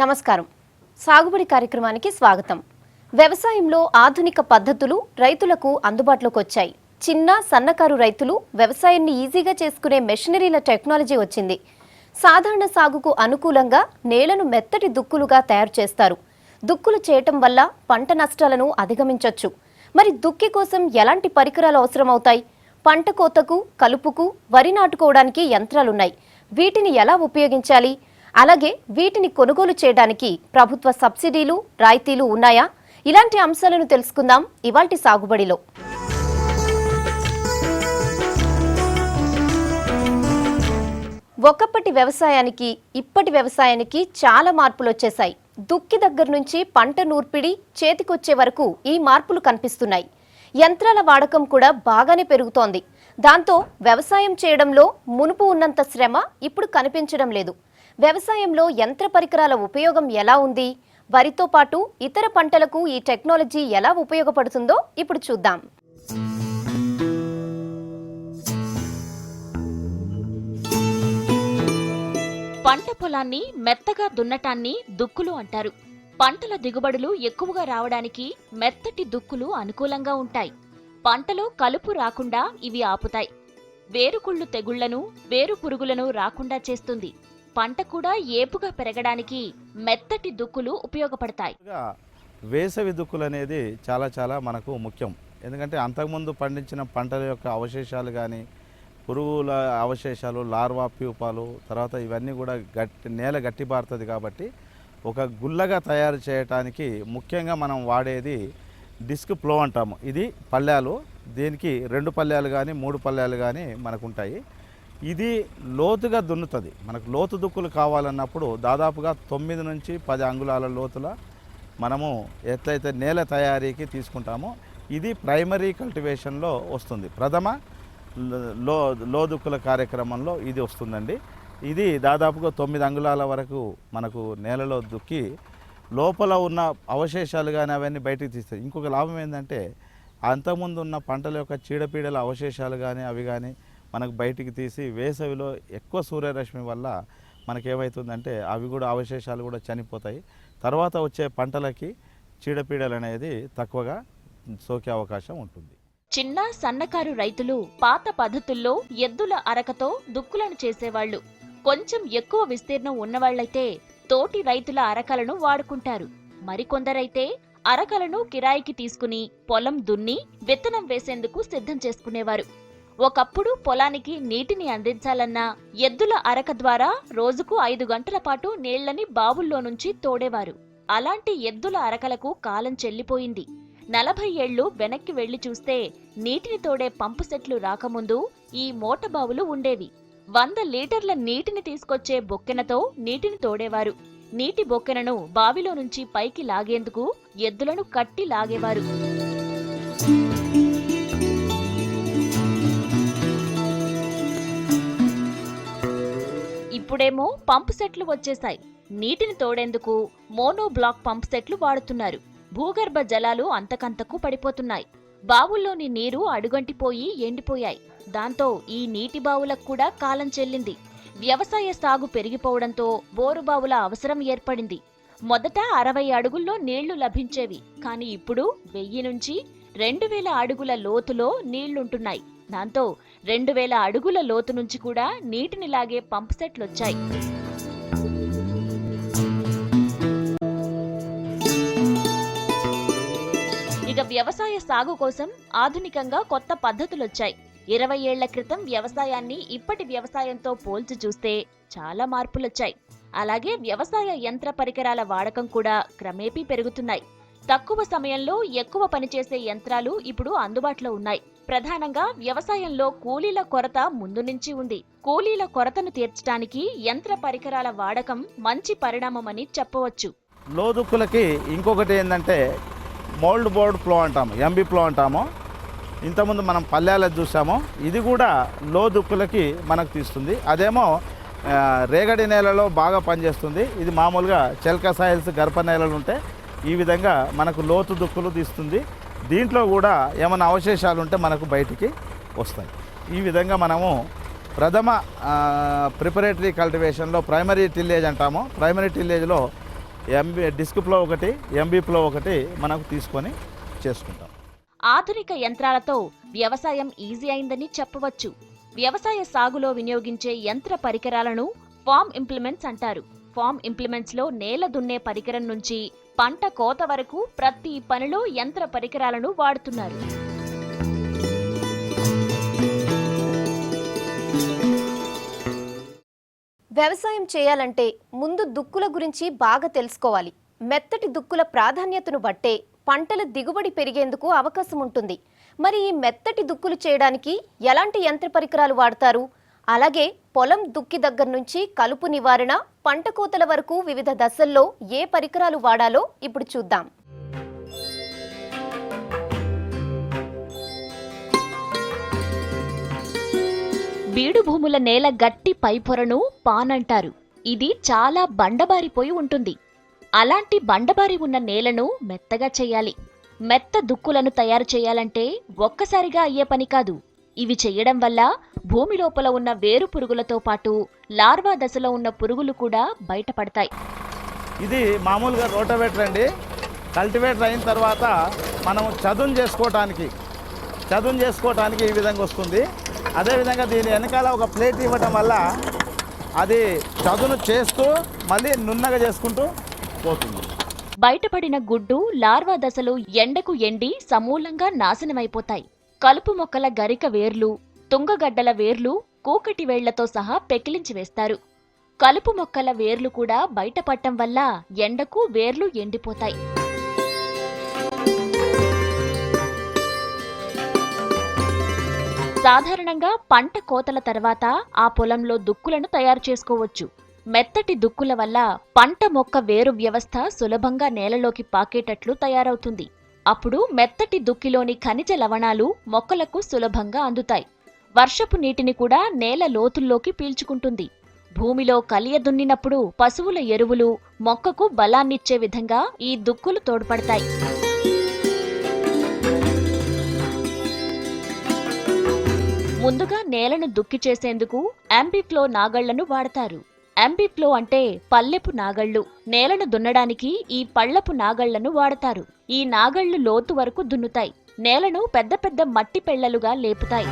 నమస్కారం. సాగుబడి కార్యక్రమానికి స్వాగతం. వ్యవసాయంలో ఆధునిక పద్ధతులు రైతులకు అందుబాటులోకి వచ్చాయి. చిన్న సన్నకారు రైతులు వ్యవసాయాన్ని ఈజీగా చేసుకునే మెషినరీల టెక్నాలజీ వచ్చింది. సాధారణ సాగుకు అనుకూలంగా నేలను మెత్తటి దుక్కులుగా తయారు చేస్తారు. దుక్కులు చేయటం వల్ల పంట నష్టాలను అధిగమించవచ్చు. మరి దుక్కి కోసం ఎలాంటి పరికరాలు అవసరమవుతాయి? పంట కోతకు, కలుపుకు, వరి నాటుకోవడానికి యంత్రాలున్నాయి. వీటిని ఎలా ఉపయోగించాలి? అలాగే వీటిని కొనుగోలు చేయడానికి ప్రభుత్వ సబ్సిడీలు, రాయితీలు ఉన్నాయా? ఇలాంటి అంశాలను తెలుసుకుందాం ఇవాల్టి సాగుబడిలో. ఒకప్పటి వ్యవసాయానికి ఇప్పటి వ్యవసాయానికి చాలా మార్పులు వచ్చేశాయి. దుక్కి దగ్గర నుంచి పంట నూర్పిడి చేతికొచ్చే వరకు ఈ మార్పులు కనిపిస్తున్నాయి. యంత్రాల వాడకం కూడా బాగానే పెరుగుతోంది. దాంతో వ్యవసాయం చేయడంలో మునుపు ఉన్నంత శ్రమ ఇప్పుడు కనిపించడం లేదు. వ్యవసాయంలో యంత్ర పరికరాల ఉపయోగం ఎలా ఉంది? వరితో పాటు ఇతర పంటలకు ఈ టెక్నాలజీ ఎలా ఉపయోగపడుతుందో ఇప్పుడు చూద్దాం. పంట పొలాన్ని మెత్తగా దున్నటాన్ని దుక్కులు అంటారు. పంటల దిగుబడులు ఎక్కువగా రావడానికి మెత్తటి దుక్కులు అనుకూలంగా ఉంటాయి. పంటలో కలుపు రాకుండా ఇవి ఆపుతాయి. వేరుకుళ్ళు తెగుళ్లను, వేరు పురుగులను రాకుండా చేస్తుంది. పంట కూడా ఏపుగా పెరగడానికి మెత్తటి దుక్కులు ఉపయోగపడతాయి. వేసవి దుక్కులు అనేది చాలా మనకు ముఖ్యం. ఎందుకంటే అంతకుముందు పండించిన పంటల యొక్క అవశేషాలు కానీ, పురుగుల అవశేషాలు, లార్వా ప్యూపాలు, తర్వాత ఇవన్నీ కూడా నేల గట్టిబారుతుంది. కాబట్టి ఒక గుల్లగా తయారు చేయడానికి ముఖ్యంగా మనం వాడేది డిస్క్ ప్లో అంటాము. ఇది పళ్ళాలు. దీనికి 2 పళ్ళాలు కానీ 3 పళ్ళాలు కానీ మనకు ఉంటాయి. ఇది లోతుగా దున్నుతుంది. మనకు లోతు దుక్కులు కావాలన్నప్పుడు దాదాపుగా 9 నుంచి 10 అంగుళాల లోతుల మనము ఎట్లయితే నేల తయారీకి తీసుకుంటామో ఇది ప్రైమరీ కల్టివేషన్లో వస్తుంది. ప్రథమ లోదుక్కుల కార్యక్రమంలో ఇది వస్తుందండి. ఇది దాదాపుగా 9 అంగుళాల వరకు మనకు నేలలో దుక్కి లోపల ఉన్న అవశేషాలు కానీ అవన్నీ బయటికి తీస్తాయి. ఇంకొక లాభం ఏంటంటే అంతకుముందు ఉన్న పంటల యొక్క చీడపీడల అవశేషాలు కానీ అవి కానీ మనకు బయటికి తీసి వేసవిలో ఎక్కువ సూర్యరశ్మి వల్ల మనకేమవుతుందంటే అవి కూడా అవశేషాలు కూడా చనిపోతాయి. తర్వాత వచ్చే పంటలకి చీడపీడలు అనేది తక్కువగా సోకే అవకాశం ఉంటుంది. చిన్న సన్నకారు రైతులు పాత పద్ధతుల్లో ఎద్దుల అరకతో దుక్కులను చేసేవాళ్లు. కొంచెం ఎక్కువ విస్తీర్ణం ఉన్నవాళ్లైతే తోటి రైతుల అరకలను వాడుకుంటారు. మరికొందరైతే అరకలను కిరాయికి తీసుకుని పొలం దున్ని విత్తనం వేసేందుకు సిద్ధం చేసుకునేవారు. ఒకప్పుడు పొలానికి నీటిని అందించాలన్నా ఎద్దుల అరక ద్వారా రోజుకు 5 గంటల పాటు నీళ్లని బావుల్లో నుంచి తోడేవారు. అలాంటి ఎద్దుల అరకలకు కాలం చెల్లిపోయింది. 40 ఏళ్లు వెనక్కి వెళ్లి చూస్తే నీటిని తోడే పంపు సెట్లు రాకముందు ఈ మోటబావులు ఉండేవి. 100 లీటర్ల నీటిని తీసుకొచ్చే బొక్కెనతో నీటిని తోడేవారు. నీటి బొక్కెనను బావిలో నుంచి పైకి లాగేందుకు ఎద్దులను కట్టి లాగేవారు. ఇప్పుడేమో పంపు సెట్లు వచ్చేశాయి. నీటిని తోడేందుకు మోనో బ్లాక్ పంపు సెట్లు వాడుతున్నారు. భూగర్భ జలాలు అంతకంతకు పడిపోతున్నాయి. బావుల్లోని నీరు అడుగంటిపోయి ఎండిపోయాయి. దాంతో ఈ నీటి బావులకు కూడా కాలం చెల్లింది. వ్యవసాయ సాగు పెరిగిపోవడంతో బోరు బావుల అవసరం ఏర్పడింది. మొదట 60 అడుగుల్లో నీళ్లు లభించేవి. కానీ ఇప్పుడు 1000 నుంచి 2000 అడుగుల లోతులో నీళ్లుంటున్నాయి. దాంతో 2000 అడుగుల లోతు నుంచి కూడా నీటిని లాగే పంపు సెట్లొచ్చాయి. ఇక వ్యవసాయ సాగు కోసం ఆధునికంగా కొత్త పద్ధతులొచ్చాయి. 20 ఏళ్ల క్రితం వ్యవసాయాన్ని ఇప్పటి వ్యవసాయంతో పోల్చి చూస్తే చాలా మార్పులొచ్చాయి. అలాగే వ్యవసాయ యంత్ర పరికరాల వాడకం కూడా క్రమేపీ పెరుగుతున్నాయి. తక్కువ సమయంలో ఎక్కువ పనిచేసే యంత్రాలు ఇప్పుడు అందుబాటులో ఉన్నాయి. ప్రధానంగా వ్యవసాయంలో కూలీల కొరత ముందు నుంచి ఉంది. కూలీల కొరతను తీర్చడానికి యంత్ర పరికరాల వాడకం మంచి పరిణామమని చెప్పవచ్చు. లోదుక్కులకి ఇంకొకటి ఏంటంటే మోల్డ్ బోర్డ్ ప్లో అంటాము, ఎంబీ ప్లో అంటాము. ఇంతకుముందు మనం పల్లెలు చూసాము. ఇది కూడా లోదుక్కులకి మనకు తీస్తుంది. అదేమో రేగడి నేలలో బాగా పనిచేస్తుంది. ఇది మామూలుగా చెల్క సాయిల్స్ గర్భ నేలలు ఉంటే ఈ విధంగా మనకు లోతు దుక్కులు తీస్తుంది. దీంట్లో కూడా ఏమైనా అవశేషాలు ఉంటే మనకు బయటికి వస్తాయి. ఈ విధంగా మనము ప్రథమ ప్రిపరేటరీ కల్టివేషన్లో ప్రైమరీ టిల్లేజ్ అంటాము. ప్రైమరీ టిల్లేజ్లో డిస్క్ ప్లో ఒకటి, ఎంబీ ప్లో ఒకటి మనకు తీసుకొని చేసుకుంటాం. ఆధునిక యంత్రాలతో వ్యవసాయం ఈజీ అయిందని చెప్పవచ్చు. వ్యవసాయ సాగులో వినియోగించే యంత్ర పరికరాలను ఫార్మ్ ఇంప్లిమెంట్స్ అంటారు. ఫార్మ్ ఇంప్లిమెంట్స్ లో నేల దున్నే పరికరం నుంచి పంట కోత వరకు ప్రతి పనిలో యంత్ర పరికరాలను వాడుతున్నారు. వ్యవసాయం చేయాలంటే ముందు దుక్కుల గురించి బాగా తెలుసుకోవాలి. మెత్తటి దుక్కుల ప్రాధాన్యతను బట్టే పంటల దిగుబడి పెరిగేందుకు అవకాశం ఉంటుంది. మరి ఈ మెత్తటి దుక్కులు చేయడానికి ఎలాంటి యంత్ర పరికరాలు వాడతారు? అలాగే పొలం దుక్కి దగ్గర నుంచి కలుపు నివారణ, పంట కోతల వరకు వివిధ దశల్లో ఏ పరికరాలు వాడాలో ఇప్పుడు చూద్దాం. బీడు భూముల నేల గట్టి పైపొరను పానంటారు. ఇది చాలా బండబారిపోయి ఉంటుంది. అలాంటి బండబారి ఉన్న నేలను మెత్తగా చేయాలి. మెత్త దుక్కులను తయారు చేయాలంటే ఒక్కసారిగా అయ్యే పని కాదు. ఇవి చెయ్యడం వల్ల భూమి లోపల ఉన్న వేరు పురుగులతో పాటు లార్వా దశలో ఉన్న పురుగులు కూడా బయటపడతాయి. ఇది మామూలుగా రోటవేటర్ అండి. కల్టివేటర్ అయిన తర్వాత మనం చదును చేసుకోవటానికి ఈ విధంగా వస్తుంది. అదేవిధంగా దీని వెనకాల ఒక ప్లేట్ ఇవ్వటం వల్ల అది చదును చేస్తూ మళ్ళీ నున్నగా చేసుకుంటూ పోతుంది. బయటపడిన గుడ్డు లార్వా దశలో ఎండకు ఎండి సమూలంగా నాశనమైపోతాయి. కలుపు మొక్కల గరిక వేర్లు, తుంగగడ్డల వేర్లు కూకటి వేళ్లతో సహా పెకిలించి వేస్తారు. కలుపు మొక్కల వేర్లు కూడా బయటపడటం వల్ల ఎండకు వేర్లు ఎండిపోతాయి. సాధారణంగా పంట కోతల తర్వాత ఆ పొలంలో దుక్కులను తయారు చేసుకోవచ్చు. మెత్తటి దుక్కుల వల్ల పంట మొక్క వేరు వ్యవస్థ సులభంగా నేలలోకి పాకేటట్లు తయారవుతుంది. అప్పుడు మెత్తటి దుక్కిలోని ఖనిజ లవణాలు మొక్కలకు సులభంగా అందుతాయి. వర్షపు నీటిని కూడా నేల లోతుల్లోకి పీల్చుకుంటుంది. భూమిలో కలియ దున్నినప్పుడు పశువుల ఎరువులు మొక్కకు బలాన్నిచ్చే విధంగా ఈ దుక్కులు తోడ్పడతాయి. ముందుగా నేలను దుక్కి చేసేందుకు అంబిఫ్లో నాగళ్లను వాడతారు. అంబిఫ్లో అంటే పల్లెపు నాగళ్లు. నేలను దున్నడానికి ఈ పళ్లపు నాగళ్లను వాడతారు. ఈ నాగళ్లు లోతు వరకు దున్నుతాయి. నేలను పెద్ద పెద్ద మట్టి పెళ్లలుగా లేపుతాయి.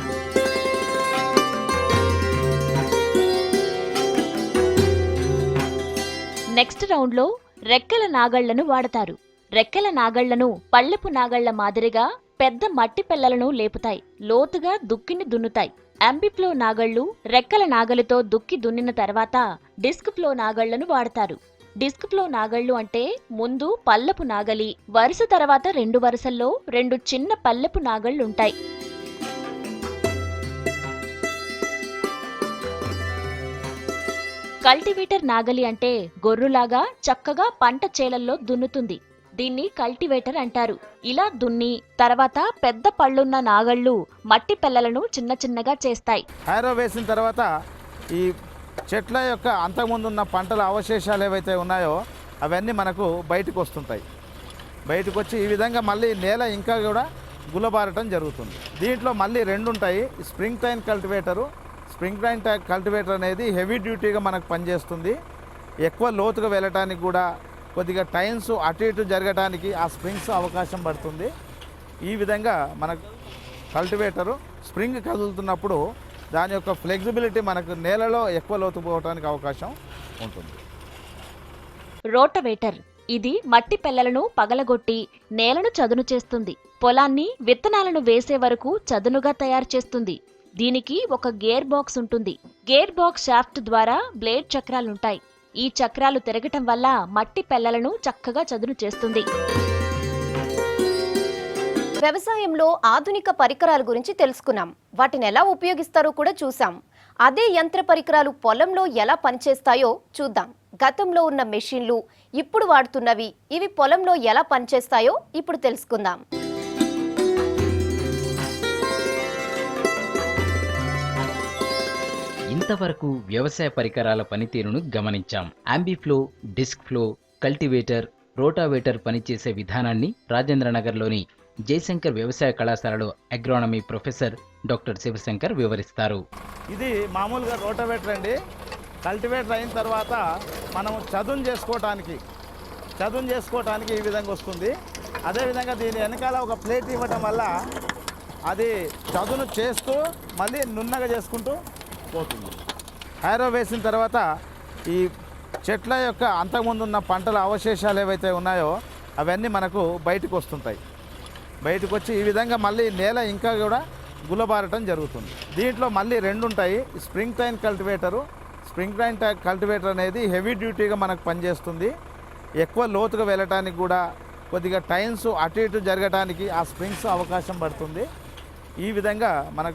నెక్స్ట్ రౌండ్లో రెక్కల నాగళ్లను వాడతారు. రెక్కల నాగళ్లను పల్లెపు నాగళ్ల మాదిరిగా పెద్ద మట్టి పెళ్లలను లేపుతాయి. లోతుగా దుక్కిని దున్నుతాయి. అంబిఫ్లో నాగళ్లు రెక్కల నాగలితో దుక్కి దున్నిన తర్వాత డిస్క్ ఫ్లో నాగళ్లను వాడతారు. డిస్క్ ఫ్లో నాగళ్లు అంటే ముందు పల్లెపు నాగలి, వరుస తర్వాత 2 వరుసల్లో 2 చిన్న పల్లెపు నాగళ్లుంటాయి. కల్టివేటర్ నాగలి అంటే గొర్రులాగా చక్కగా పంట చేలల్లో దున్నుతుంది. దీన్ని కల్టివేటర్ అంటారు. ఇలా దున్ని తర్వాత పెద్ద పళ్ళున్న నాగళ్లు మట్టి పెళ్లలను చిన్న చిన్నగా చేస్తాయి. హైరో వేసిన తర్వాత ఈ చెట్ల యొక్క అంతకుముందున్న పంటల అవశేషాలు ఏవైతే ఉన్నాయో అవన్నీ మనకు బయటకు వస్తుంటాయి. బయటకు వచ్చి ఈ విధంగా మళ్ళీ నేల ఇంకా కూడా గులబారటం జరుగుతుంది. దీంట్లో మళ్ళీ 2 ఉంటాయి. Spring tine cultivator. Spring tine cultivator అనేది హెవీ డ్యూటీగా మనకు పనిచేస్తుంది. ఎక్కువ లోతుగా వెళ్ళటానికి కూడా కొద్దిగా టైమ్స్ అటు ఇటు జరగడానికి ఆ స్ప్రింగ్స్ అవకాశం పడుతుంది. ఈ విధంగా మనకు కల్టివేటరు స్ప్రింగ్ కదులుతున్నప్పుడు దాని యొక్క ఫ్లెక్సిబిలిటీ మనకు నేలలో ఎక్కువ లోతు పోవడానికి అవకాశం ఉంటుంది. రోటవేటర్ ఇది మట్టి పెళ్లలను పగలగొట్టి నేలను చదును చేస్తుంది. పొలాన్ని విత్తనాలను వేసే వరకు చదునుగా తయారు చేస్తుంది. దీనికి ఒక గేర్ బాక్స్ ఉంటుంది. గేర్ బాక్స్ షాఫ్ట్ ద్వారా బ్లేడ్ చక్రాలుంటాయి. ఈ చక్రాలు తిరగటం వల్ల మట్టి పెళ్లలను చక్కగా చదును చేస్తుంది. వ్యవసాయంలో ఆధునిక పరికరాల గురించి తెలుసుకున్నాం. వాటిని ఎలా ఉపయోగిస్తారో కూడా చూసాం. అదే యంత్ర పరికరాలు పొలంలో ఎలా పనిచేస్తాయో చూద్దాం. గతంలో ఉన్న మెషిన్లు, ఇప్పుడు వాడుతున్నవి, ఇవి పొలంలో ఎలా పనిచేస్తాయో ఇప్పుడు తెలుసుకుందాం. ఇంతవరకు వ్యవసాయ పరికరాల పనితీరును గమనించాం. అంబిఫ్లో, డిస్క్ ఫ్లో, కల్టివేటర్, రోటావేటర్ పనిచేసే విధానాన్ని రాజేంద్రనగర్లోని జయశంకర్ వ్యవసాయ కళాశాలలో అగ్రానమీ ప్రొఫెసర్ డాక్టర్ శివశంకర్ వివరిస్తారు. ఇది మామూలుగా రోటవేటర్ అండి. కల్టివేటర్ అయిన తర్వాత మనం చదును చదును చేసుకోవడానికి ఈ విధంగా వస్తుంది. అదేవిధంగా దీని వెనకాల ఒక ప్లేట్ ఇవ్వటం వల్ల అది చదును చేస్తూ మళ్ళీ నున్నగా చేసుకుంటూ పోతుంది. హ్యారో వేసిన తర్వాత ఈ చెట్ల యొక్క అంతకుముందు ఉన్న పంటల అవశేషాలు ఏవైతే ఉన్నాయో అవన్నీ మనకు బయటకు వస్తుంటాయి. బయటకు వచ్చి ఈ విధంగా మళ్ళీ నేల ఇంకా కూడా గుల్లబారటం జరుగుతుంది. దీంట్లో మళ్ళీ 2 ఉంటాయి. Spring tine cultivator. Spring tine cultivator అనేది హెవీ డ్యూటీగా మనకు పనిచేస్తుంది. ఎక్కువ లోతుగా వెళ్ళటానికి కూడా కొద్దిగా టైన్స్ అటు ఇటు జరగటానికి ఆ స్ప్రింగ్స్ అవకాశం పడుతుంది. ఈ విధంగా మన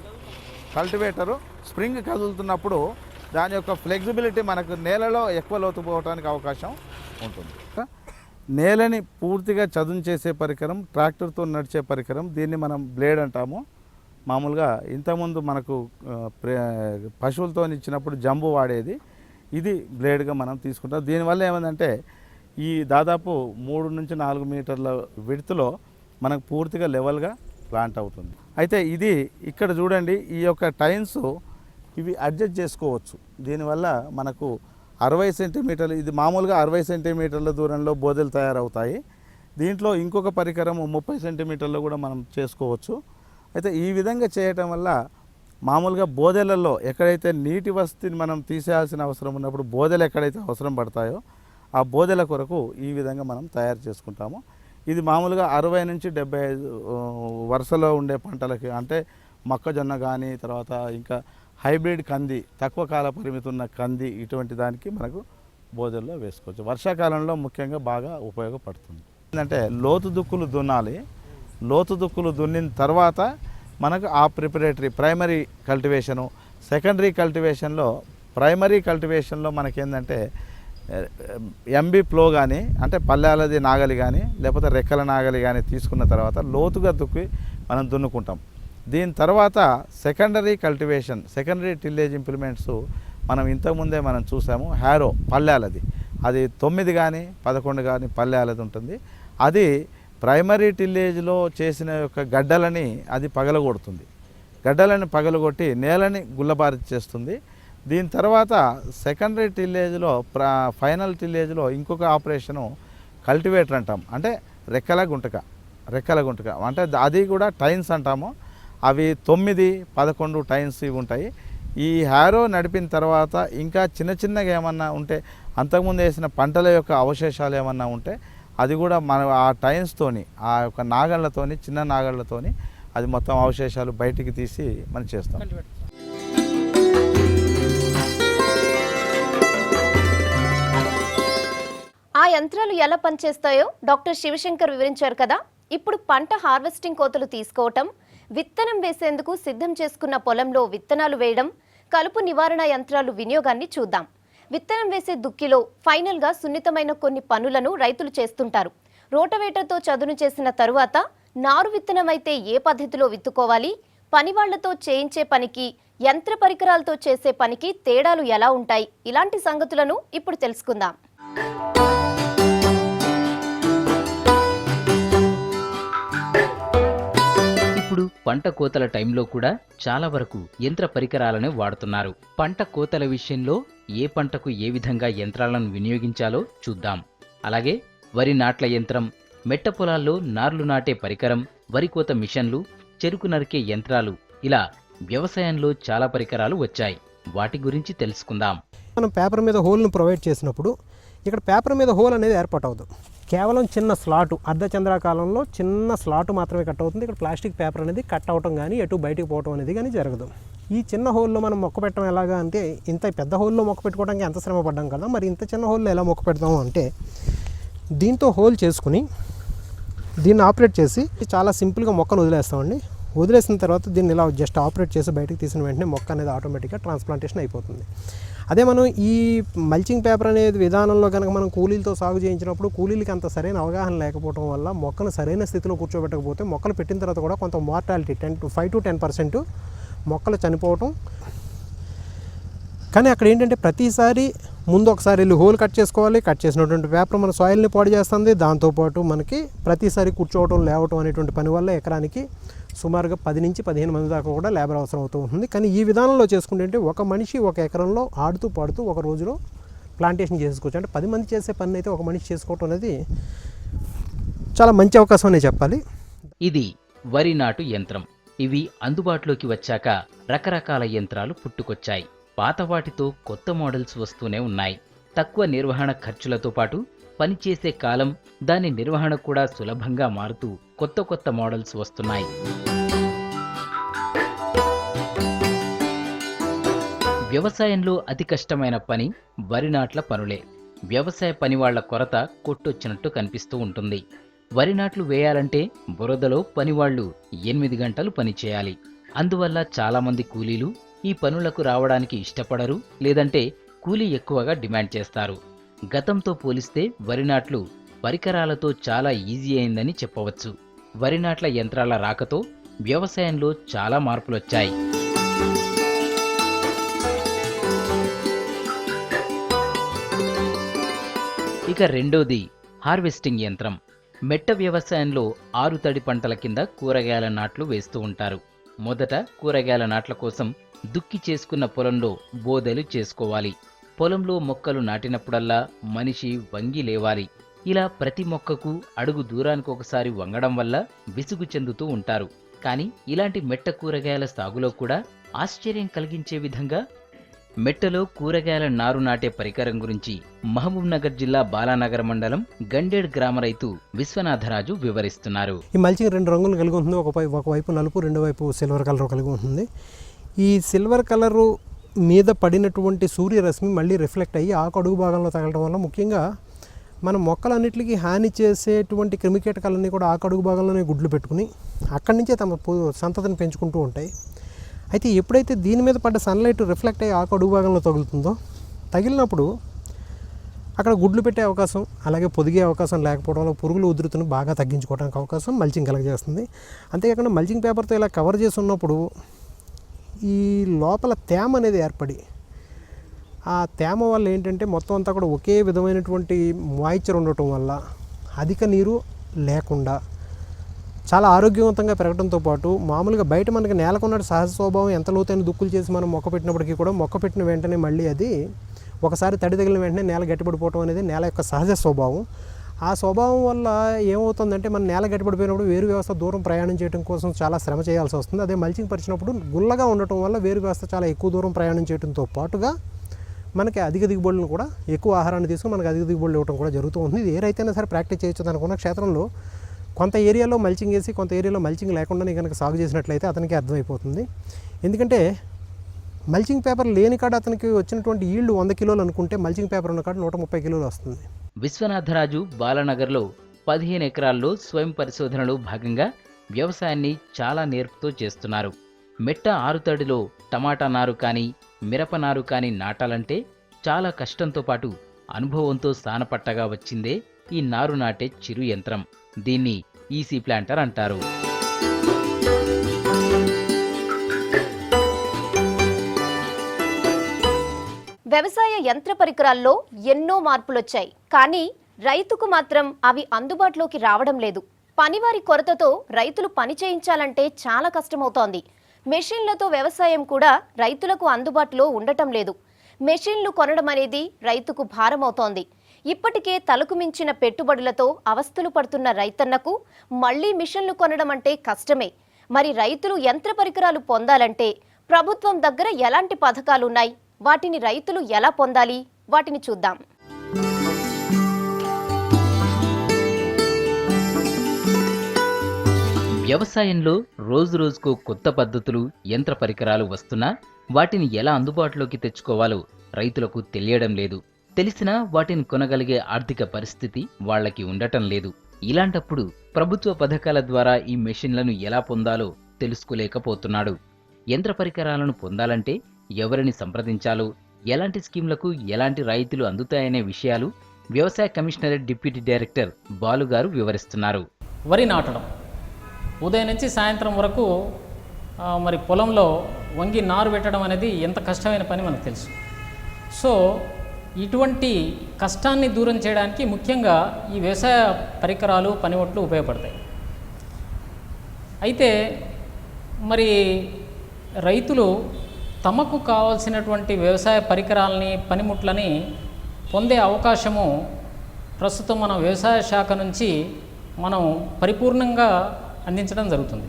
కల్టివేటరు స్ప్రింగ్ కదులుతున్నప్పుడు దాని యొక్క ఫ్లెక్సిబిలిటీ మనకు నేలలో ఎక్కువ లోతు పోవడానికి అవకాశం ఉంటుంది. నేలని పూర్తిగా చదును చేసే పరికరం, ట్రాక్టర్తో నడిచే పరికరం. దీన్ని మనం బ్లేడ్ అంటాము. మామూలుగా ఇంతకుముందు మనకు పశువులతో ఇచ్చినప్పుడు జంబు వాడేది, ఇది బ్లేడ్గా మనం తీసుకుంటాం. దీనివల్ల ఏమందంటే ఈ దాదాపు 3 నుంచి 4 మీటర్ల విడ్త్లో మనకు పూర్తిగా లెవెల్గా ప్లాంట్ అవుతుంది. అయితే ఇది ఇక్కడ చూడండి, ఈ యొక్క టైన్స్ ఇవి అడ్జస్ట్ చేసుకోవచ్చు. దీనివల్ల మనకు 60 సెంటీమీటర్లు, ఇది మామూలుగా 60 సెంటీమీటర్ల దూరంలో బోదెలు తయారవుతాయి. దీంట్లో ఇంకొక పరికరం 30 సెంటీమీటర్లో కూడా మనం చేసుకోవచ్చు. అయితే ఈ విధంగా చేయటం వల్ల మామూలుగా బోదెలలో ఎక్కడైతే నీటి వసతిని మనం తీసేయాల్సిన అవసరం ఉన్నప్పుడు బోదెలు ఎక్కడైతే అవసరం పడతాయో ఆ బోదెల కొరకు ఈ విధంగా మనం తయారు చేసుకుంటాము. ఇది మామూలుగా 60 నుంచి 75 వరుసలో ఉండే పంటలకి, అంటే మొక్కజొన్న కానీ, తర్వాత ఇంకా హైబ్రిడ్ కంది, తక్కువ కాల పరిమితి ఉన్న కంది, ఇటువంటి దానికి మనకు బోదెల్లో వేసుకోవచ్చు. వర్షాకాలంలో ముఖ్యంగా బాగా ఉపయోగపడుతుంది. ఏంటంటే లోతు దుక్కులు దున్నాలి. లోతు దుక్కులు దున్నిన తర్వాత మనకు ఆ ప్రైమరీ కల్టివేషను, సెకండరీ కల్టివేషన్లో, ప్రైమరీ కల్టివేషన్లో మనకేంటంటే ఎంబీ ప్లో కానీ, అంటే పల్లెలది నాగలి కానీ, లేకపోతే రెక్కల నాగలి కానీ తీసుకున్న తర్వాత లోతుగా దుక్కి మనం దున్నుకుంటాం. దీని తర్వాత secondary cultivation, secondary tillage implements మనం ఇంతకుముందే మనం చూసాము. హ్యారో పల్లెలది, అది 9 కానీ 11 కానీ పల్లెలది ఉంటుంది. అది ప్రైమరీ టిల్లేజ్లో చేసిన యొక్క గడ్డలని అది పగలగొడుతుంది. గడ్డలని పగలగొట్టి నేలని గుల్లబారి చేస్తుంది. దీని తర్వాత సెకండరీ టిల్లేజ్లో, ఫైనల్ టిల్లేజ్లో ఇంకొక ఆపరేషను కల్టివేటర్ అంటాం, అంటే రెక్కల గుంటక అంటే అది కూడా టైన్స్ అంటాము. అవి 9, 11 టైన్స్ ఇవి ఉంటాయి. ఈ హ్యారో నడిపిన తర్వాత ఇంకా చిన్నగా ఏమన్నా ఉంటే, అంతకుముందు వేసిన పంటల యొక్క అవశేషాలు ఏమన్నా ఉంటే అది కూడా మన ఆ టైన్స్తోని, ఆ యొక్క నాగళ్ళతోని, చిన్న నాగళ్ళతోని అది మొత్తం అవశేషాలు బయటికి తీసి మనం చేస్తాం. ఆ యంత్రాలు ఎలా పనిచేస్తాయో డాక్టర్ శివశంకర్ వివరించారు కదా. ఇప్పుడు పంట హార్వెస్టింగ్ కోతలు తీసుకోవటం, విత్తనం వేసేందుకు సిద్ధం చేసుకున్న పొలంలో విత్తనాలు వేయడం, కలుపు నివారణ యంత్రాలు వినియోగాన్ని చూద్దాం. విత్తనం వేసే దుక్కిలో ఫైనల్గా సున్నితమైన కొన్ని పనులను రైతులు చేస్తుంటారు. రోటవేటర్తో చదును చేసిన తరువాత నారు విత్తనం అయితే ఏ పద్ధతిలో విత్తుకోవాలి, పనివాళ్లతో చేయించే పనికి, యంత్ర పరికరాలతో చేసే పనికి తేడాలు ఎలా ఉంటాయి, ఇలాంటి సంగతులను ఇప్పుడు తెలుసుకుందాం. ఇప్పుడు పంట కోతల టైంలో కూడా చాలా వరకు యంత్ర పరికరాలను వాడుతున్నారు. పంట కోతల విషయంలో ఏ పంటకు ఏ విధంగా యంత్రాలను వినియోగించాలో చూద్దాం. అలాగే వరి నాట్ల యంత్రం, మెట్ట పొలాల్లో నార్లు నాటే పరికరం, వరి కోత మిషన్లు, చెరుకు నరికే యంత్రాలు, ఇలా వ్యవసాయంలో చాలా పరికరాలు వచ్చాయి. వాటి గురించి తెలుసుకుందాం. మనం పేపర్ మీద హోల్ను ప్రొవైడ్ చేసినప్పుడు ఇక్కడ పేపర్ మీద హోల్ అనేది ఏర్పాటు అవుతుంది. కేవలం చిన్న స్లాటు, అర్ధచంద్రాకాలంలో చిన్న స్లాటు మాత్రమే కట్ అవుతుంది. ఇక్కడ ప్లాస్టిక్ పేపర్ అనేది కట్ అవటం కానీ ఎటు బయటికి పోవటం అనేది కానీ జరగదు. ఈ చిన్న హోల్లో మనం మొక్క పెట్టడం ఎలాగా అంటే, ఇంత పెద్ద హోల్లో మొక్క పెట్టుకోవడానికి ఎంత శ్రమ పడ్డాం కదా, మరి ఇంత చిన్న హోల్లో ఎలా మొక్క పెడతాము అంటే, దీంతో హోల్ చేసుకుని దీన్ని ఆపరేట్ చేసి చాలా సింపుల్గా మొక్కను వదిలేస్తామండి. వదిలేసిన తర్వాత దీన్ని ఇలా జస్ట్ ఆపరేట్ చేసి బయటకు తీసిన వెంటనే మొక్క అనేది ఆటోమేటిక్గా ట్రాన్స్ప్లాంటేషన్ అయిపోతుంది. అదే మనం ఈ మల్చింగ్ పేపర్ అనేది విధానంలో కనుక మనం కూలీలతో సాగు చేయించినప్పుడు కూలీలకి అంత సరైన అవగాహన లేకపోవడం వల్ల మొక్కను సరైన స్థితిలో కూర్చోబెట్టకపోతే మొక్కలు పెట్టిన తర్వాత కూడా కొంత మార్టాలిటీ 5 to 10% మొక్కలు చనిపోవటం. కానీ అక్కడ ఏంటంటే ప్రతిసారి ముందు ఒకసారి వెళ్ళి హోల్ కట్ చేసుకోవాలి. కట్ చేసినటువంటి పేపర్ మన సాయిల్ని పాడు చేస్తుంది. దాంతోపాటు మనకి ప్రతిసారి కూర్చోవటం, లేవటం అనేటువంటి పని వల్ల ఎకరానికి సుమారుగా 10 నుంచి 15 మంది దాకా కూడా లేబర్ అవసరం అవుతూ ఉంటుంది. కానీ ఈ విధానంలో చేసుకుంటే ఒక మనిషి ఒక ఎకరంలో ఆడుతూ పాడుతూ ఒక రోజులో ప్లాంటేషన్ చేసుకోవచ్చు. అంటే 10 మంది చేసే పని అయితే ఒక మనిషి చేసుకోవటం అనేది చాలా మంచి అవకాశం అనే చెప్పాలి. ఇది వరి నాటు యంత్రం. ఇవి అందుబాటులోకి వచ్చాక రకరకాల యంత్రాలు పుట్టుకొచ్చాయి. పాత వాటితో కొత్త మోడల్స్ వస్తూనే ఉన్నాయి. తక్కువ నిర్వహణ ఖర్చులతో పాటు పనిచేసే కాలం, దాని నిర్వహణ కూడా సులభంగా మారుతూ కొత్త కొత్త మోడల్స్ వస్తున్నాయి. వ్యవసాయంలో అతి కష్టమైన పని వరి నాట్ల పనులే. వ్యవసాయ పనివాళ్ల కొరత కొట్టొచ్చినట్టు కనిపిస్తూ ఉంటుంది. వరి నాట్లు వేయాలంటే బురదలో పనివాళ్లు 8 గంటలు పనిచేయాలి. అందువల్ల చాలామంది కూలీలు ఈ పనులకు రావడానికి ఇష్టపడరు, లేదంటే కూలీ ఎక్కువగా డిమాండ్ చేస్తారు. గతంతో పోలిస్తే వరి నాట్లు పరికరాలతో చాలా ఈజీ అయిందని చెప్పవచ్చు. వరి నాట్ల యంత్రాల రాకతో వ్యవసాయంలో చాలా మార్పులొచ్చాయి. ఇక రెండోది హార్వెస్టింగ్ యంత్రం. మెట్ట వ్యవసాయంలో 6 తడి పంటల కింద కూరగాయల నాట్లు వేస్తూ ఉంటారు. మొదట కూరగాయల నాట్ల కోసం దుక్కి చేసుకున్న పొలంలో బోదెలు చేసుకోవాలి. పొలంలో మొక్కలు నాటినప్పుడల్లా మనిషి వంగి లేవాలి. ఇలా ప్రతి మొక్కకు అడుగు దూరానికి ఒకసారి వంగడం వల్ల విసుగు చెందుతూ ఉంటారు. కానీ ఇలాంటి మెట్ట కూరగాయల సాగులో కూడా ఆశ్చర్యం కలిగించే విధంగా మెట్టలో కూరగాయల నారు నాటే పరికరం గురించి మహబూబ్ నగర్ జిల్లా బాలానగర్ మండలం గండేడ్ గ్రామ రైతు విశ్వనాథరాజు వివరిస్తున్నారు. ఈ మల్చింగ్ 2 రంగులు కలిగి ఉంటుంది. ఒకవైపు నలుపు, రెండో వైపు సిల్వర్ కలర్ కలిగి ఉంటుంది. ఈ సిల్వర్ కలరు మీద పడినటువంటి సూర్యరశ్మి మళ్ళీ రిఫ్లెక్ట్ అయ్యి ఆకు అడుగు భాగంలో తగలడం వల్ల ముఖ్యంగా మన మొక్కలన్నింటికి హాని చేసేటువంటి క్రిమికీటకాలన్నీ కూడా ఆకు అడుగు భాగంలోనే గుడ్లు పెట్టుకుని అక్కడి నుంచే తమ సంతతిని పెంచుకుంటూ ఉంటాయి. అయితే ఎప్పుడైతే దీని మీద పడ్డ సన్లైట్ రిఫ్లెక్ట్ అయ్యి ఆకు అడుగు భాగంలో తగులుతుందో, తగిలినప్పుడు అక్కడ గుడ్లు పెట్టే అవకాశం, అలాగే పొదిగే అవకాశం లేకపోవడంలో పురుగుల ఉధృతిని బాగా తగ్గించుకోవడానికి అవకాశం మల్చింగ్ కలగజేస్తుంది. అంతేకాకుండా మల్చింగ్ పేపర్తో ఇలా కవర్ చేసి ఉన్నప్పుడు ఈ లోపల తేమ అనేది ఏర్పడి, ఆ తేమ వల్ల ఏంటంటే మొత్తం అంతా కూడా ఒకే విధమైనటువంటి మాయిశ్చర్ ఉండటం వల్ల అధిక నీరు లేకుండా చాలా ఆరోగ్యవంతంగా పెరగడంతో పాటు మామూలుగా బయట మనకి నేలకున్న సహజ స్వభావం ఎంత లోతైన దుక్కులు చేసి మనం మొక్క పెట్టినప్పటికీ కూడా మొక్క పెట్టిన వెంటనే మళ్ళీ అది ఒకసారి తడి తగిలిన వెంటనే నేల గట్టిపడిపోవడం అనేది నేల యొక్క సహజ స్వభావం. ఆ స్వభావం వల్ల ఏమవుతుందంటే మన నేల గట్టిపడిపోయినప్పుడు వేరు వ్యవస్థ దూరం ప్రయాణం చేయడం కోసం చాలా శ్రమ చేయాల్సి వస్తుంది. అదే మల్చింగ్ పరిచినప్పుడు గుల్లగా ఉండటం వల్ల వేరు వ్యవస్థ చాలా ఎక్కువ దూరం ప్రయాణం చేయడంతో పాటుగా మనకి అధిక దిగుబడులను కూడా, ఎక్కువ ఆహారాన్ని తీసుకుని మనకి అధిక దిగుబడులు ఇవ్వడం కూడా జరుగుతూ ఉంది. ఇది ఏ రైతైనా సరే ప్రాక్టీస్ చేయొచ్చు అనుకున్న క్షేత్రంలో కొంత ఏరియాలో మల్చింగ్ వేసి కొంత ఏరియాలో మల్చింగ్ లేకుండా కనుక సాగు చేసినట్లయితే అతనికి అర్థమైపోతుంది. ఎందుకంటే మల్చింగ్ పేపర్ లేని కాడ అతనికి వచ్చినటువంటి ఈల్డ్ 100 కిలోలు అనుకుంటే మల్చింగ్ పేపర్ ఉన్న కాడ 130 కిలోలు వస్తుంది. విశ్వనాథరాజు బాలానగర్లో 15 ఎకరాల్లో స్వయం పరిశోధనలో భాగంగా వ్యవసాయాన్ని చాలా నేర్పుతో చేస్తున్నారు. మెట్ట ఆరుతడిలో టమాటా నారు కానీ మిరప నారు కానీ నాటాలంటే చాలా కష్టంతో పాటు అనుభవంతో సానపట్టగా వచ్చిందే ఈ నారు నాటే చిరు యంత్రం. దీన్ని ఈసీ ప్లాంటర్ అంటారు. వ్యవసాయ యంత్ర పరికరాల్లో ఎన్నో మార్పులొచ్చాయి. కానీ రైతుకు మాత్రం అవి అందుబాటులోకి రావడం లేదు. పనివారి కొరతతో రైతులు పని చేయించాలంటే చాలా కష్టమవుతోంది. మెషిన్లతో వ్యవసాయం కూడా రైతులకు అందుబాటులో ఉండటం లేదు. మెషిన్లు కొనడం అనేది రైతుకు భారమవుతోంది. ఇప్పటికే తలకు మించిన పెట్టుబడులతో అవస్థలు పడుతున్న రైతన్నకు మళ్లీ మిషన్లు కొనడం అంటే కష్టమే. మరి రైతులు యంత్ర పరికరాలు పొందాలంటే ప్రభుత్వం దగ్గర ఎలాంటి పథకాలున్నాయి? వాటిని రైతులు ఎలా పొందాలి? వాటిని చూద్దాం. వ్యవసాయంలో రోజురోజుకు కొత్త పద్ధతులు, యంత్ర పరికరాలు వస్తున్నా వాటిని ఎలా అందుబాటులోకి తెచ్చుకోవాలో రైతులకు తెలియడం లేదు. తెలిసినా వాటిని కొనగలిగే ఆర్థిక పరిస్థితి వాళ్లకి ఉండటం లేదు. ఇలాంటప్పుడు ప్రభుత్వ పథకాల ద్వారా ఈ మెషిన్లను ఎలా పొందాలో తెలుసుకోలేకపోతున్నాడు. యంత్ర పరికరాలను పొందాలంటే ఎవరిని సంప్రదించాలో, ఎలాంటి స్కీంలకు ఎలాంటి రాయితీలు అందుతాయనే విషయాలు వ్యవసాయ కమిషనరేట్ డిప్యూటీ డైరెక్టర్ బాలుగారు వివరిస్తున్నారు. వరి నాటడం ఉదయం నుంచి సాయంత్రం వరకు మరి పొలంలో వంగి నారు పెట్టడం అనేది ఎంత కష్టమైన పని మనకు తెలుసు. సో ఇటువంటి కష్టాన్ని దూరం చేయడానికి ముఖ్యంగా ఈ వ్యవసాయ పరికరాలు, పనిముట్లు ఉపయోగపడతాయి. అయితే మరి రైతులు తమకు కావాల్సినటువంటి వ్యవసాయ పరికరాలని, పనిముట్లని పొందే అవకాశము ప్రస్తుతం మన వ్యవసాయ శాఖ నుంచి మనం పరిపూర్ణంగా అందించడం జరుగుతుంది.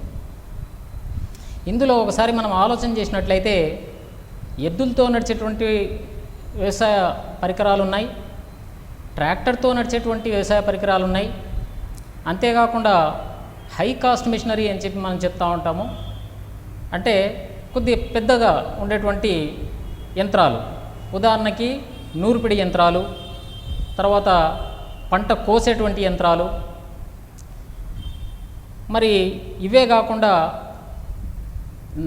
ఇందులో ఒకసారి మనం ఆలోచన చేసినట్లయితే ఎద్దులతో నడిచేటువంటి వ్యవసాయ పరికరాలు ఉన్నాయి, ట్రాక్టర్తో నడిచేటువంటి వ్యవసాయ పరికరాలు ఉన్నాయి. అంతేకాకుండా హై కాస్ట్ మిషనరీ అని చెప్పి మనం చెప్తా ఉంటాము. అంటే కొద్ది పెద్దగా ఉండేటువంటి యంత్రాలు, ఉదాహరణకి నూర్పిడి యంత్రాలు, తర్వాత పంట కోసేటువంటి యంత్రాలు, మరి ఇవే కాకుండా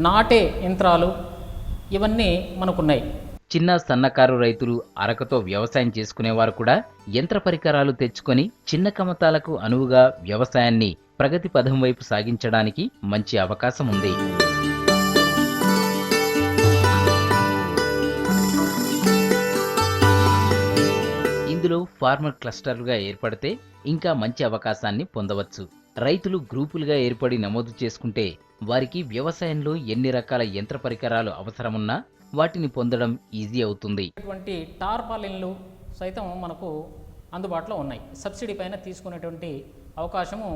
నాటే యంత్రాలు, ఇవన్నీ మనకున్నాయి. చిన్న సన్నకారు రైతులు అరకతో వ్యవసాయం చేసుకునేవారు కూడా యంత్ర పరికరాలు తెచ్చుకొని చిన్న కమతాలకు అనువుగా వ్యవసాయాన్ని ప్రగతి పథం వైపు సాగించడానికి మంచి అవకాశం ఉంది. ఇందులో ఫార్మర్ క్లస్టర్లుగా ఏర్పడితే ఇంకా మంచి అవకాశాన్ని పొందవచ్చు. రైతులు గ్రూపులుగా ఏర్పడి నమోదు చేసుకుంటే వారికి వ్యవసాయంలో ఎన్ని రకాల యంత్ర పరికరాలు అవసరమున్నా వాటిని పొందడం ఈజీ అవుతుంది. ఇటువంటి టార్పాలిన్లు సైతం మనకు అందుబాటులో ఉన్నాయి. సబ్సిడీ పైన తీసుకునేటువంటి అవకాశము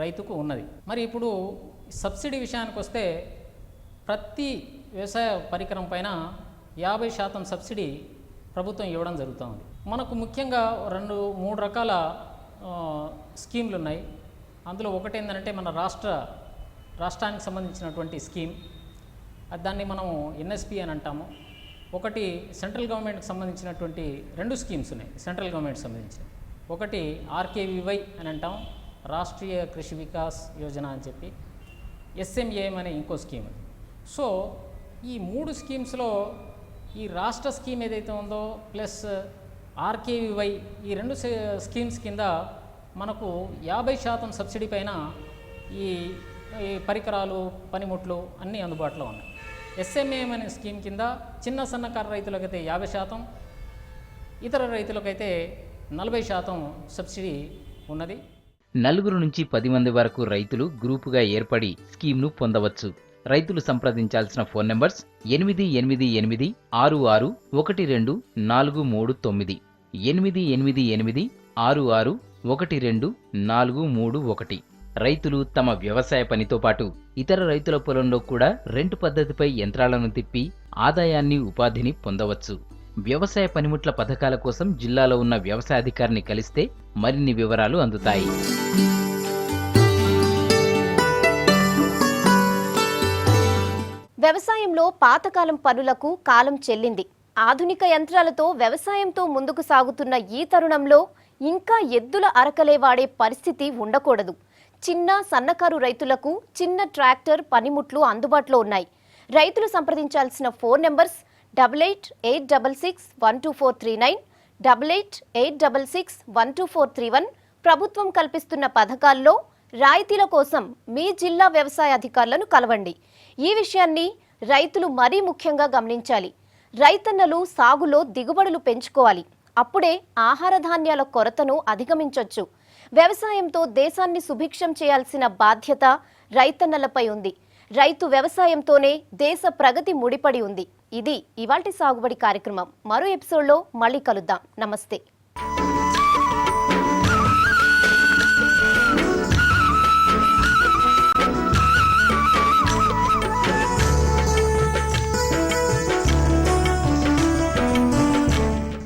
రైతుకు ఉన్నది. మరి ఇప్పుడు సబ్సిడీ విషయానికి వస్తే ప్రతి వ్యవసాయ పరికరం పైన 50% సబ్సిడీ ప్రభుత్వం ఇవ్వడం జరుగుతుంది. మనకు ముఖ్యంగా 2-3 రకాల స్కీమ్లు ఉన్నాయి. అందులో ఒకటి ఏంటంటే మన రాష్ట్రానికి సంబంధించినటువంటి స్కీమ్, దాన్ని మనం ఎన్ఎస్పి అని అంటాము. ఒకటి సెంట్రల్ గవర్నమెంట్కి సంబంధించినటువంటి 2 స్కీమ్స్ ఉన్నాయి సెంట్రల్ గవర్నమెంట్కి సంబంధించి. ఒకటి ఆర్కేవివై అని అంటాం, రాష్ట్రీయ కృషి వికాస్ యోజన అని చెప్పి, ఎస్ఎంఏఎం అనే ఇంకో స్కీమ్. సో ఈ 3 స్కీమ్స్లో ఈ రాష్ట్ర స్కీమ్ ఏదైతే ఉందో ప్లస్ ఆర్కేవివై, ఈ 2 స్కీమ్స్ కింద మనకు 50% సబ్సిడీ పైన ఈ పరికరాలు, పనిముట్లు అన్నీ అందుబాటులో ఉన్నాయి. ఎస్ఎంఏఎం అనే స్కీమ్ కింద చిన్న సన్నకారు రైతులకైతే 50%, ఇతర రైతులకైతే 40% సబ్సిడీ ఉన్నది. 4 నుంచి 10 మంది వరకు రైతులు గ్రూపుగా ఏర్పడి స్కీమ్ను పొందవచ్చు. రైతులు సంప్రదించాల్సిన ఫోన్ నంబర్స్ 8886612439, 8886612431. రైతులు తమ వ్యవసాయ పనితో పాటు ఇతర రైతుల పొలంలో కూడా రెంటు పద్ధతిపై యంత్రాలను తిప్పి ఆదాయాన్ని, ఉపాధిని పొందవచ్చు. వ్యవసాయ పనిముట్ల పథకాల కోసం జిల్లాలో ఉన్న వ్యవసాయ అధికారిని కలిస్తే మరిన్ని వివరాలు అందుతాయి. వ్యవసాయంలో పాతకాలం పనులకు కాలం చెల్లింది. ఆధునిక యంత్రాలతో వ్యవసాయంతో ముందుకు సాగుతున్న ఈ తరుణంలో ఇంకా ఎద్దుల అరకలే వాడే పరిస్థితి ఉండకూడదు. చిన్న సన్నకారు రైతులకు చిన్న ట్రాక్టర్, పనిముట్లు అందుబాటులో ఉన్నాయి. రైతులు సంప్రదించాల్సిన ఫోన్ నంబర్స్ 8886612439, 8886612431. ప్రభుత్వం కల్పిస్తున్న పథకాల్లో రాయితీల కోసం మీ జిల్లా వ్యవసాయ అధికారులను కలవండి. ఈ విషయాన్ని రైతులు మరీ ముఖ్యంగా గమనించాలి. రైతన్నలు సాగులో దిగుబడులు పెంచుకోవాలి. అప్పుడే ఆహార ధాన్యాల కొరతను అధిగమించొచ్చు. వ్యవసాయంతో దేశాన్ని సుభిక్షం చేయాల్సిన బాధ్యత రైతన్నలపై ఉంది. రైతు వ్యవసాయంతోనే దేశ ప్రగతి ముడిపడి ఉంది. ఇది ఇవాల్టి సాగుబడి కార్యక్రమం. మరో ఎపిసోడ్లో మళ్ళీ కలుద్దాం. నమస్తే.